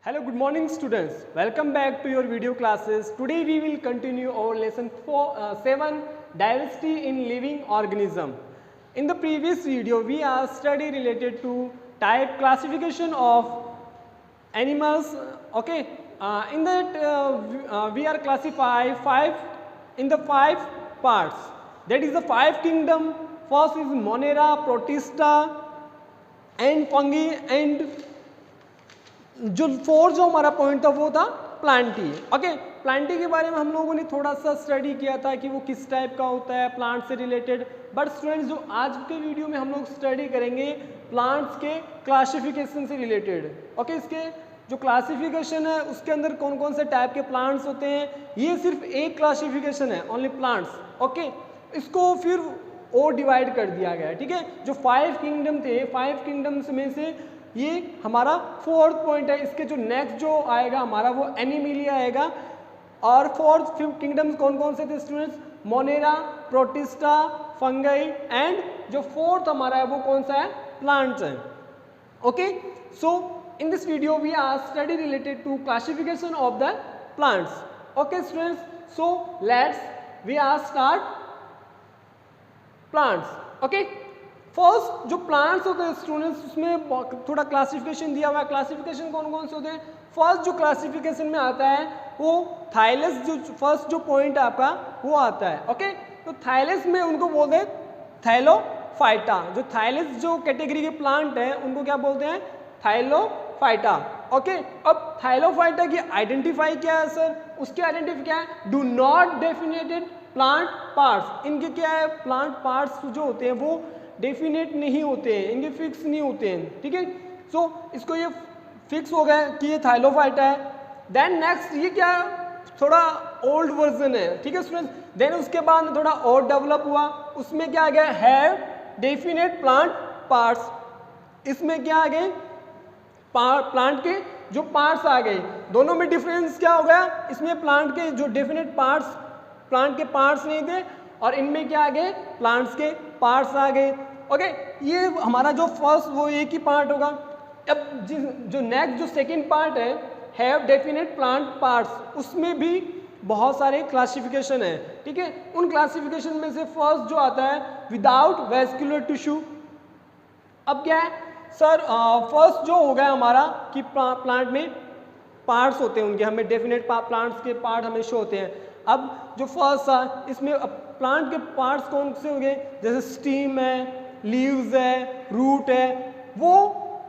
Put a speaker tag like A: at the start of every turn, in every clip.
A: Hello, good morning students. Welcome back to your video classes. Today we will continue our lesson 7 diversity in living organism. In the previous video we are study related to type classification of animals. Okay, in that we are classify in the 5 parts. That is the 5 kingdom. First is Monera, Protista and fungi and जो fourth जो हमारा point था वो था Plantae. Okay, Plantae के बारे में हम लोगों ने थोड़ा सा स्टडी किया था कि वो किस टाइप का होता है प्लांट से रिलेटेड. बट स्टूडेंट्स जो आज के वीडियो में हम लोग स्टडी करेंगे प्लांट्स के क्लासिफिकेशन से रिलेटेड. ओके, इसके जो क्लासिफिकेशन है उसके अंदर कौन कौन से टाइप के प्लांट्स होते हैं, ये सिर्फ एक क्लासिफिकेशन है, ओनली प्लांट्स. ओके, इसको फिर और डिवाइड कर दिया गया है. ठीक है, जो 5 किंगडम थे, 5 किंगडम्स में से ये हमारा 4th पॉइंट है. इसके जो नेक्स्ट जो आएगा हमारा वो एनिमिलिया आएगा. और 4th 5 किंगडम्स कौन कौन से थे students? Monera, protista, fungi and जो 4th हमारा है वो कौन सा है? प्लांट्स है. Okay, so in this video we are study related to classification of the plants. Okay students, so let's we are start plants. Okay, first जो plants होते हैं स्टूडेंट्स उसमें थोड़ा क्लासिफिकेशन दिया हुआ है. क्लासिफिकेशन कौन कौन से होते हैं? फर्स्ट जो क्लासिफिकेशन में आता है वो थाइलस, जो फर्स्ट जो पॉइंट है आपका वो आता है. ओके, तो थाइलस में उनको बोलते हैं थाइलोफाइटा. जो थाइलस जो कैटेगरी के प्लांट है उनको क्या बोलते हैं? थाइलोफाइटा. ओके, अब थाइलोफाइटा की आइडेंटिफाई क्या है सर? उसकी आइडेंटिफाई क्या है? Do not definited plant parts. इनके क्या है? प्लांट पार्ट्स जो होते हैं वो डेफिनेट नहीं होते हैं, इनके फिक्स नहीं होते हैं. ठीक है, सो इसको ये फिक्स हो गया कि ये थाइलोफाइटा है. देन नेक्स्ट ये क्या थोड़ा ओल्ड वर्जन है. ठीक है स्टूडेंट्स, देन उसके बाद थोड़ा और डेवलप हुआ. उसमें क्या आ गया? Have definite plant parts. इसमें क्या आ गए? प्लांट के जो पार्ट्स आ गए. दोनों में डिफरेंस क्या हो गया? इसमें प्लांट के जो डेफिनेट पार्ट्स, प्लांट के पार्ट्स नहीं थे और इनमें क्या आ गए? प्लांट्स के पार्ट्स आ गए. ओके, ये हमारा जो फर्स्ट वो एक ही पार्ट होगा. अब जो नेक्स्ट जो सेकंड पार्ट है हैव डेफिनेट प्लांट पार्ट्स, उसमें भी बहुत सारे क्लासिफिकेशन है. ठीक है, उन क्लासिफिकेशन में से फर्स्ट जो आता है विदाउट वेस्कुलर टिश्यू. अब क्या है सर? फर्स्ट जो हो गया हमारा कि प्लांट में पार्ट्स होते हैं उनके, हमें डेफिनेट प्लांट्स के पार्ट हमें शो होते हैं. अब जो फर्स्ट था इसमें प्लांट के पार्ट्स कौन से हो गए? जैसे स्टीम है, लीव्स है, रूट है, वो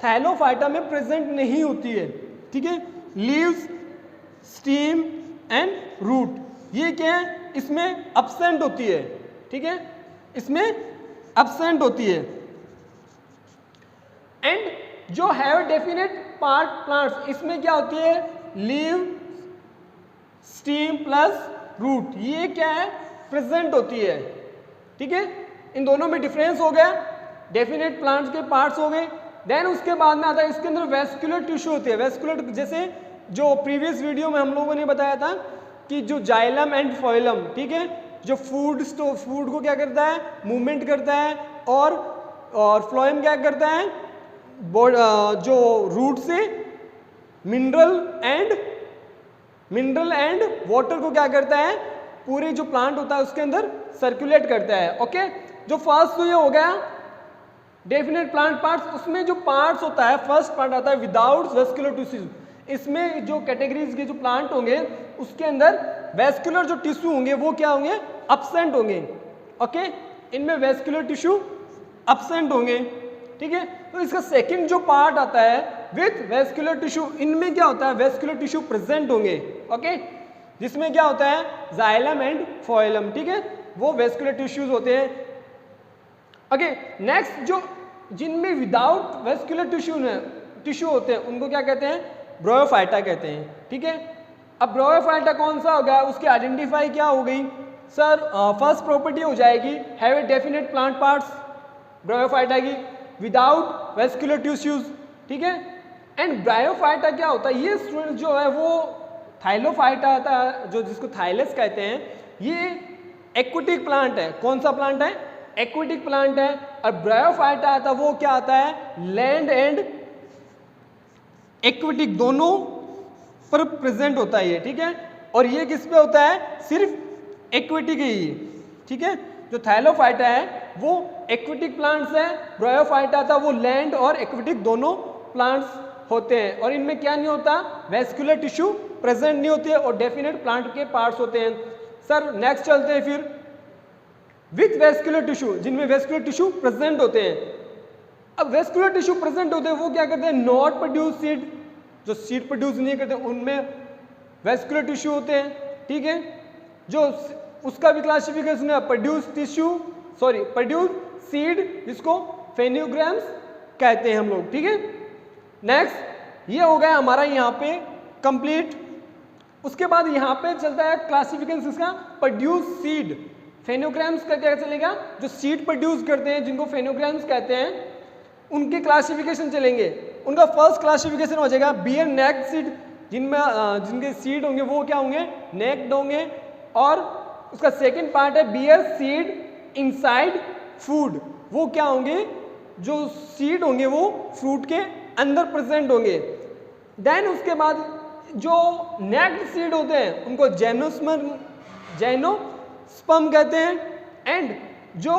A: थाइलोफाइटा में प्रेजेंट नहीं होती है. ठीक है, लीव्स, स्टीम एंड रूट ये क्या है? इसमें एब्सेंट होती है. ठीक है, इसमें एब्सेंट होती है. एंड जो हैव डेफिनेट पार्ट प्लांट्स, इसमें क्या होती है? लीव, स्टीम प्लस रूट, ये क्या है? प्रेजेंट होती है. ठीक है, इन दोनों में डिफरेंस हो गया. डेफिनेट प्लांट्स के पार्ट्स हो गए. देन उसके बाद में आता है इसके अंदर वेस्कुलर टिश्यू होती है. वेस्कुलर जैसे जो प्रीवियस वीडियो में हम लोगों ने बताया था कि जो जाइलम एंड फोइलम, ठीक है, जो फूड को क्या करता है? मूवमेंट करता है. और फ्लोएम क्या करता है? जो रूट से मिनरल एंड वाटर को क्या करता है? पूरे जो प्लांट होता है उसके अंदर सर्कुलेट करता है. ओके, जो फर्स्ट तो ये हो गया डेफिनेट प्लांट पार्ट्स. उसमें जो पार्ट्स होता है, फर्स्ट पार्ट आता है विदाउट वेस्कुलर टिश्यू. इसमें जो कैटेगरीज के जो प्लांट होंगे उसके अंदर वेस्कुलर जो टिश्यू होंगे वो क्या होंगे? एब्सेंट होंगे. ओके, इनमें वेस्कुलर टिश्यू एब्सेंट होंगे. ठीक है, तो इसका सेकंड जो पार्ट आता है विथ वेस्कुलर टिश्यू, इनमें क्या होता है? वेस्कुलर टिश्यू प्रेजेंट होंगे. ओके, जिसमें क्या होता है? Xylem and phloem. ठीक है, वो वेस्कुलर टिश्यूज होते हैं. ओके, नेक्स्ट जो जिनमें विदाउट वेस्कुलर टिश्यू होते हैं उनको क्या कहते हैं? ब्रायोफाइटा कहते हैं. ठीक है, अब ब्रायोफाइटा कौन सा हो गया? उसकी आइडेंटिफाई क्या हो गई सर? फर्स्ट प्रॉपर्टी हो जाएगी have a definite plant parts bryophyta की विदाउट वेस्कुलर टिश्यूज. ठीक है, एंड ब्रायोफाइटा क्या होता है? ये स्टूडेंट जो है वो थाइलोफाइटा आता है, जो जिसको थाइलस कहते हैं, ये एक्वेटिक प्लांट है. कौन सा प्लांट है? एक्वेटिक प्लांट है. और ब्रायोफाइटा आता है वो क्या आता है? लैंड एंड एक्वेटिक दोनों पर प्रेजेंट होता है ये, ठीक है। और ये किस पे होता है, सिर्फ एक्वेटिक है ये, ठीक है। जो थैलोफाइटा है वो एक्वेटिक प्लांट्स है, ब्रायोफाइटा था वो लैंड और एक्वेटिक दोनों प्लांट्स होते हैं। और इनमें क्या नहीं होता, वेस्कुलर टिश्यू प्रेजेंट नहीं होती है और डेफिनेट प्लांट के पार्ट्स होते हैं। सर नेक्स्ट चलते हैं फिर विथ वेस्कुलर टिश्यू, जिनमें वेस्कुलर टिश्यू प्रेजेंट होते हैं। अब वेस्कुलर टिश्यू प्रेजेंट होते हैं वो क्या करते हैं, नॉट प्रोड्यूस सीड, जो सीड प्रोड्यूस नहीं करते उनमें वेस्कुलर टिश्यू होते हैं, ठीक है। जो उसका भी क्लासिफिकेशन है produce tissue, sorry produce seed, जिसको फेन्योग्राम्स कहते हैं हम लोग, ठीक है। नेक्स्ट ये हो गया हमारा यहाँ पे कंप्लीट। उसके बाद यहाँ पे चलता है क्लासिफिकेशन इसका प्रोड्यूस सीड, फेनोग्राम्स का क्या चलेगा, जो सीड प्रोड्यूस करते हैं जिनको फेनोग्राम्स कहते हैं उनके क्लासिफिकेशन चलेंगे। उनका फर्स्ट क्लासिफिकेशन हो जाएगा बियर नेक्ड सीड, जिनमें जिनके सीड होंगे वो क्या होंगे, नेक्ड होंगे। और उसका सेकंड पार्ट है बियर सीड इनसाइड फूड, वो क्या होंगे, जो सीड होंगे वो फ्रूट के अंदर प्रेजेंट होंगे। देन उसके बाद जो नेक्ड सीड होते हैं उनको जेनोस्पर्म कहते हैं। एंड जो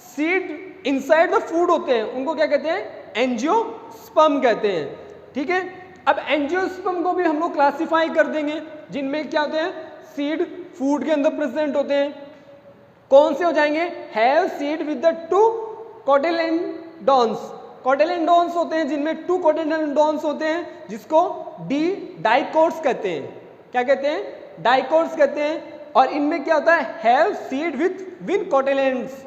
A: सीड इनसाइड द फूड होते हैं उनको क्या कहते हैं, एंजियोस्पर्म कहते हैं, ठीक है। अब एंजियोस्पर्म को भी हम लोग क्लासिफाई कर देंगे, जिनमें क्या होते हैं, सीड फूड के अंदर प्रेजेंट होते हैं। कौन से हो जाएंगे, हैव सीड विद द 2 कोटिलेडोन्स, कोटिलेडोन्स होते हैं जिनमें 2 कोटिलेडोन्स होते हैं, जिसको डाइकोट्स कहते हैं। क्या कहते हैं, डाइकोट्स कहते हैं। और इनमें क्या होता है, हैव सीड विद कोटिलेडोन्स,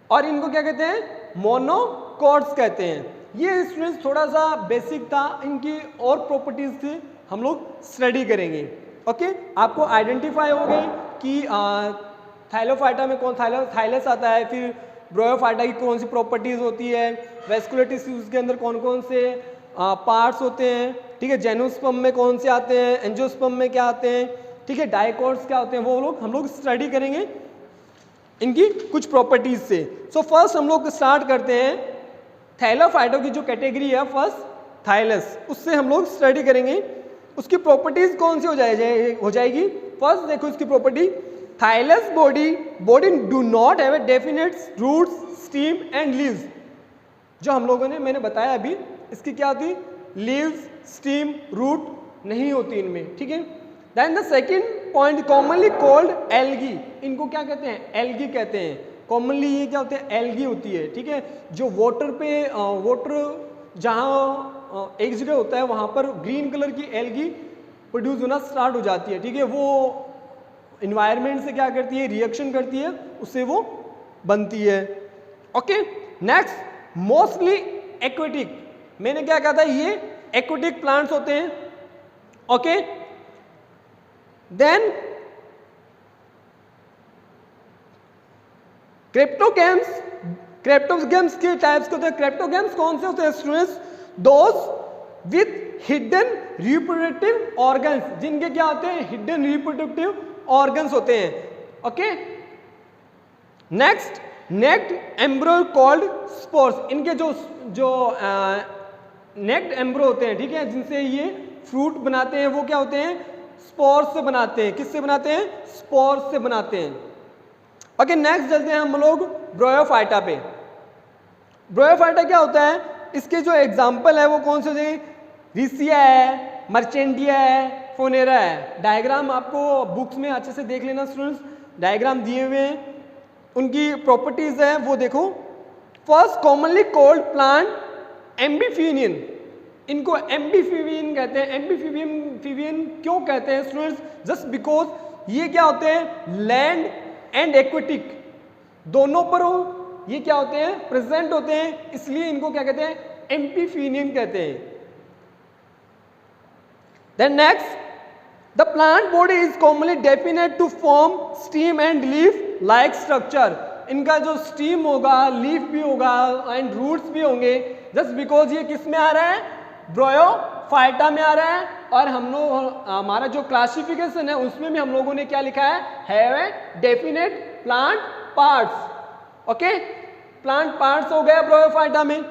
A: और इनको क्या कहते हैं, मोनोकोट्स कहते हैं। ये स्टूडेंट्स थोड़ा सा बेसिक था, इनकी और प्रॉपर्टीज थी हम लोग स्टडी करेंगे। ओके, आपको आइडेंटिफाई हो गए कि थैलोफाइटा में कौन थाइलस आता है, फिर ब्रायोफाइटा की कौन सी प्रॉपर्टीज होती है, वेस्कुलर टिश्यूज के अंदर कौन कौन से पार्ट्स होते हैं, ठीक है। जेनोस्पर्म में कौन से आते हैं, एंजियोस्पर्म में क्या आते हैं, ठीक है। डाइकोट्स क्या होते हैं, वो लोग हम लोग स्टडी करेंगे इनकी कुछ प्रॉपर्टीज से। सो फर्स्ट हम लोग स्टार्ट करते हैं थैलोफाइटा की जो कैटेगरी है फर्स्ट थाइलस, उससे हम लोग स्टडी करेंगे। उसकी प्रॉपर्टीज कौन सी हो जाएगी। फर्स्ट देखो इसकी property, thallus body do not have a definite roots, stem and leaves. जो हम लोगों ने मैंने बताया अभी, इसकी क्या होती, लीव्स, स्टीम, रूट नहीं होती इनमें, ठीक है। Then the second point, commonly called algae, इनको क्या कहते हैं, एल्गी कहते हैं। कॉमनली ये क्या होते हैं, एल्गी होती है, ठीक है। जो वाटर जहाँ एक जगह होता है वहाँ पर ग्रीन कलर की एल्गी प्रोड्यूस होना स्टार्ट हो जाती है, ठीक है। वो इन्वायरमेंट से क्या करती है, रिएक्शन करती है, उससे वो बनती है। ओके, नेक्स्ट मोस्टली एक्वेटिक, मैंने क्या कहा था, ये एक्वेटिक प्लांट्स होते हैं। ओके, देन क्रिप्टोगैम्स के टाइप्स होते हैं। क्रिप्टोगैम्स कौन से होते हैं students, those with hidden reproductive organs, जिनके क्या होते हैं, हिडन रिप्रोडक्टिव ऑर्गन्स होते हैं। Okay, next naked embryo called spores, इनके जो नेक्ड एम्ब्रो होते हैं, ठीक है, जिनसे ये फ्रूट बनाते हैं, वो क्या होते हैं, स्पोर्स से बनाते हैं। किससे बनाते हैं, स्पोर्स से बनाते हैं। ओके, नेक्स्ट चलते हैं हम लोग ब्रायोफाइटा पे। ब्रायोफाइटा क्या होता है, इसके जो एग्जाम्पल है वो कौन से हैं, रिसिया है, मर्चेंटिया है, फोनेरा है। डायग्राम आपको बुक्स में अच्छे से देख लेना स्टूडेंट्स, डायग्राम दिए हुए हैं, उनकी प्रॉपर्टीज है वो देखो। फर्स्ट कॉमनली कॉल्ड प्लांट एम्बीफिनियन, इनको एम्बीफिवियन कहते हैं। एम्बीफिवियन क्यों कहते हैं स्टूडेंट्स, जस्ट बिकॉज ये क्या होते हैं, लैंड एंड एक्वेटिक दोनों पर हो, ये क्या होते हैं, प्रेजेंट होते हैं, इसलिए इनको क्या कहते हैं, एम्बीफिनियन कहते हैं। Then next, the plant body is commonly definite to form stem and leaf like structure, इनका जो स्टीम होगा, लीफ भी होगा एंड रूट्स भी होंगे, जस्ट बिकॉज ये किस में आ रहा है, ब्रायोफाइटा में आ रहा है। और हम लोग हमारा जो क्लासिफिकेशन है उसमें भी हम लोगों ने क्या लिखा है, have a definite plant parts. Okay, plant parts हो गया ब्रायोफाइटा में।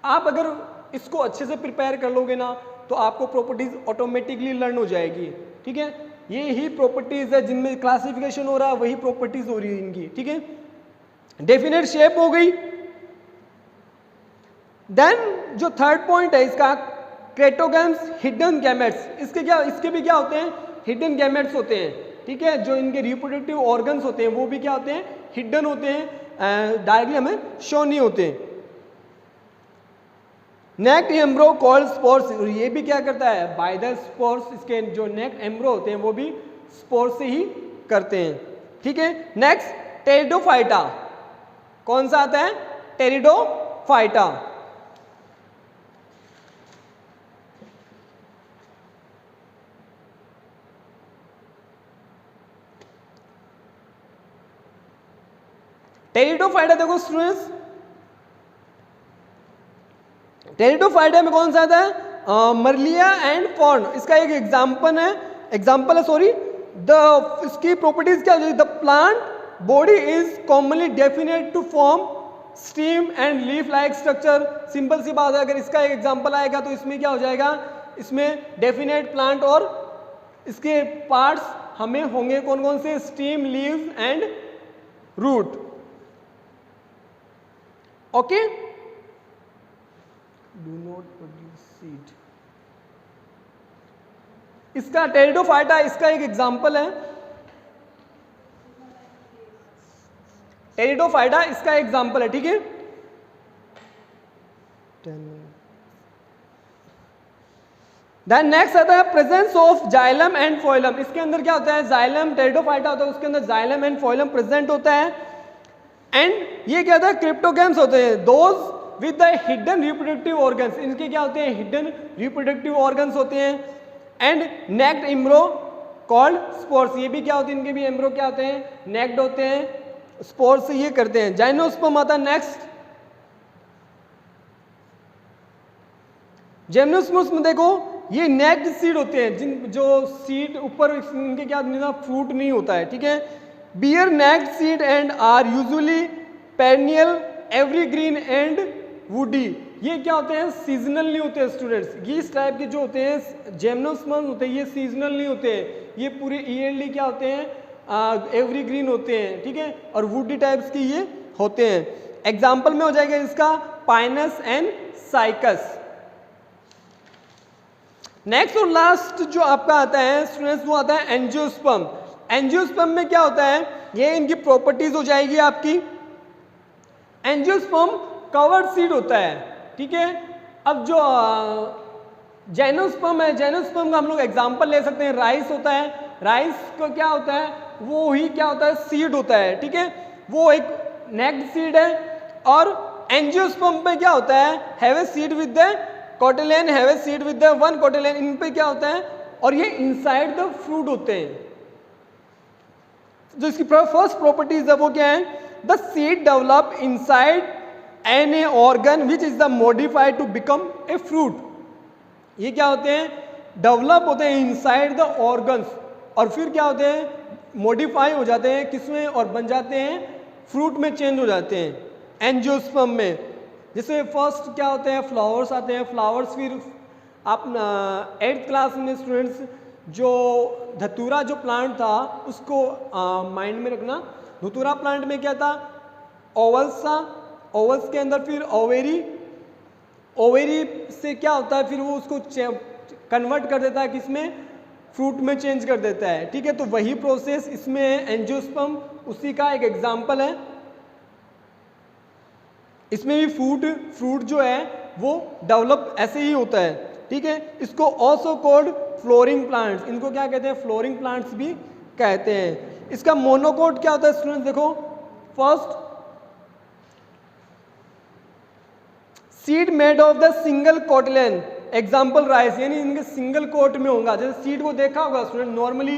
A: आप अगर इसको अच्छे से प्रिपेयर कर लोगे ना तो आपको प्रॉपर्टीज ऑटोमेटिकली लर्न हो जाएगी। ठीक है, ये ही प्रॉपर्टीज है जिनमें क्लासिफिकेशन हो रहा है, वही प्रॉपर्टीज हो रही है इनकी। ठीक है, डेफिनेट शेप हो गई। देन जो थर्ड पॉइंट है इसका, क्रेटोगैम्स हिडन गैमेट्स, इसके भी क्या होते हैं, हिडन गैमेट्स होते हैं। ठीक है, जो इनके रिप्रोडक्टिव ऑर्गन्स होते हैं वो भी क्या होते हैं, हिडन होते हैं, डायरेक्टली हमें शो नहीं होते। नेक्ट एम्ब्रो कॉल्ड स्पोर्स, ये भी क्या करता है, बाय द स्पोर्स, इसके जो नेक्ट एम्ब्रो होते हैं वो भी स्पोर से ही करते हैं। ठीक है, नेक्स्ट टेरिडोफाइटा, कौन सा आता है, टेरिडोफाइटा। टेरिडोफाइटा देखो स्टूडेंट्स, टेरिडोफाइटा में कौन सा आता है, मरलिया एंड फॉर्न, इसका एक एग्जांपल है सॉरी। इसकी प्रॉपर्टीज क्या हो, the plant body is commonly definite to form stem and leaf like structure. Simple सी बात है, अगर इसका एक एग्जांपल आएगा तो इसमें क्या हो जाएगा, इसमें डेफिनेट प्लांट और इसके पार्ट्स हमें होंगे कौन कौन से, stem, leaves and root. Okay, do not produce seed, इसका टेरिडोफाइटा इसका एक एग्जांपल है, टेरिडोफाइटा इसका एग्जांपल है। ठीक है, देन नेक्स्ट आता है प्रेजेंस ऑफ जाइलम एंड फोइलम, इसके अंदर क्या होता है, जाइलम, टेरिडोफाइटा होता है उसके अंदर जाइलम एंड फोइलम प्रेजेंट होता है। एंड ये क्या होता है, क्रिप्टोगैम्स होते हैं, those with the hidden reproductive organs, इनके क्या होते हैं, हिडन रिप्रोडक्टिव ऑर्गन्स होते हैं। And naked embryo called spores, ये भी क्या होते हैं, इनके भी एम्ब्रो क्या होते हैं, नेक्ड होते हैं, स्पोर्स से ये करते हैं। जाइनोस्पर्म आता है नेक्स्ट, जिम्नोस्पर्म्स में देखो ये नेक्ड सीड होते हैं, जिन जो सीड ऊपर इनके क्या फ्रूट नहीं होता है। ठीक है, bear naked seed and are usually perennial, evergreen and woody, ये क्या होते हैं, सीजनल नहीं होते हैं स्टूडेंट्स। ये इस टाइप के जो होते हैं जिम्नोस्पर्म होते हैं, ये सीजनल नहीं होते हैं, ये पूरे ईयरली क्या होते हैं, एवरीग्रीन होते हैं। ठीक है, और वुडी टाइप्स के ये होते हैं। एग्जाम्पल में हो जाएगा इसका पाइनस एंड साइकस। नेक्स्ट और लास्ट जो आपका आता है स्टूडेंट्स, वो आता है एंजियोस्पर्म। एंजियोस्पर्म में क्या होता है, ये इनकी प्रॉपर्टीज हो जाएगी आपकी। एंजियोस्पर्म कवर्ड सीड होता है। ठीक है, अब जो जाइनोस्पर्म है, जाइनोस्पर्म का हम लोग एग्जांपल ले सकते हैं, राइस होता है, राइस का क्या होता है, वो ही क्या होता है, सीड होता है। ठीक है, वो एक नेक्ड सीड है। और एंजियोस्पर्म पे क्या होता है, have a seed with the cotyledon, have a seed with the one cotyledon, इन पे क्या होता है, और ये इनसाइड द फ्रूट होते हैं। जो इसकी फर्स्ट प्रॉपर्टीज है वो क्या है, the seed develop inside an a organ which is the modified to become a fruit. ये क्या होते हैं, डेवलप होते हैं इनसाइड द ऑर्गन्स, और फिर क्या होते हैं, मॉडिफाई हो जाते हैं किसमें, और बन जाते हैं फ्रूट में, चेंज हो जाते हैं एंजियोस्पर्म में। जैसे फर्स्ट क्या होते हैं, फ्लावर्स आते हैं, फ्लावर्स फिर आप 8th क्लास में स्टूडेंट्स जो धतूरा जो प्लांट था उसको माइंड में रखना। धतूरा प्लांट में क्या था, ओवल्स था, ओवल्स के अंदर फिर ओवेरी, ओवेरी से क्या होता है, फिर वो उसको कन्वर्ट कर देता है किसमें, फ्रूट में चेंज कर देता है। ठीक है, तो वही प्रोसेस इसमें है, एंजियोस्पर्म उसी का एक एग्जाम्पल है। इसमें भी फ्रूट जो है वो डेवलप ऐसे ही होता है। ठीक है, इसको ऑल्सो कॉल्ड फ्लोरिंग प्लांट्स, इनको क्या कहते हैं, फ्लोरिंग प्लांट्स भी कहते हैं। इसका मोनोकोट क्या होता है स्टूडेंट्स, देखो first seed made of the single cotyledon, example rice, यानी इनके सिंगल कोट में होगा। जैसे सीड को देखा होगा स्टूडेंट, नॉर्मली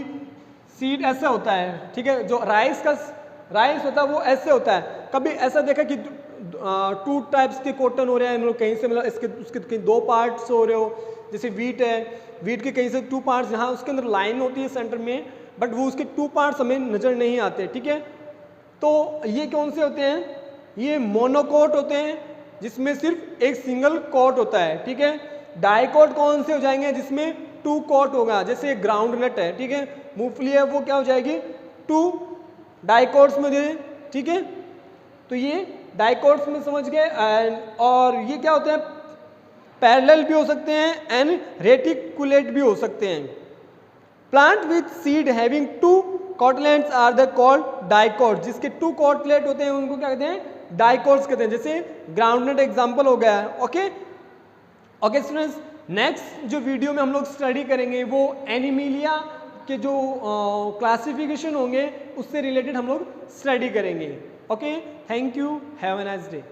A: सीड ऐसा होता है। ठीक है, जो राइस होता है वो ऐसे होता है। कभी ऐसा देखा कि 2 टाइप्स के कॉटन हो रहे हैं, कहीं से मतलब उसके कहीं 2 पार्ट्स हो रहे हो, जैसे वीट है, वीट के कहीं से 2 पार्ट्स, यहाँ उसके अंदर लाइन होती है सेंटर में, बट वो उसके 2 पार्ट्स हमें नज़र नहीं आते। ठीक है, तो ये कौन से होते हैं, ये मोनोकोट होते हैं जिसमें सिर्फ एक सिंगल कोट होता है। ठीक है, डाइकोट कौन से हो जाएंगे जिसमें 2 कॉट होगा, जैसे ग्राउंड नट है, ठीक है, मूंगफली है, वो क्या हो जाएगी 2 डाइकोट्स में दे, ठीक है। तो ये डाइकोट्स में समझ गए। और ये क्या होते हैं, पैरेलल भी हो सकते हैं एंड रेटिकुलेट भी हो सकते हैं। Plant with seed having 2 cotyledons are the called dicot, जिसके 2 कॉटलेट होते हैं उनको क्या कहते हैं, डाइकोट्स कहते हैं, जैसे ग्राउंडनट एग्जांपल हो गया है। ओके ओके स्टूडेंट्स, नेक्स्ट जो वीडियो में हम लोग स्टडी करेंगे वो एनिमिलिया के जो क्लासिफिकेशन होंगे उससे रिलेटेड हम लोग स्टडी करेंगे। Okay, thank you, have a nice day.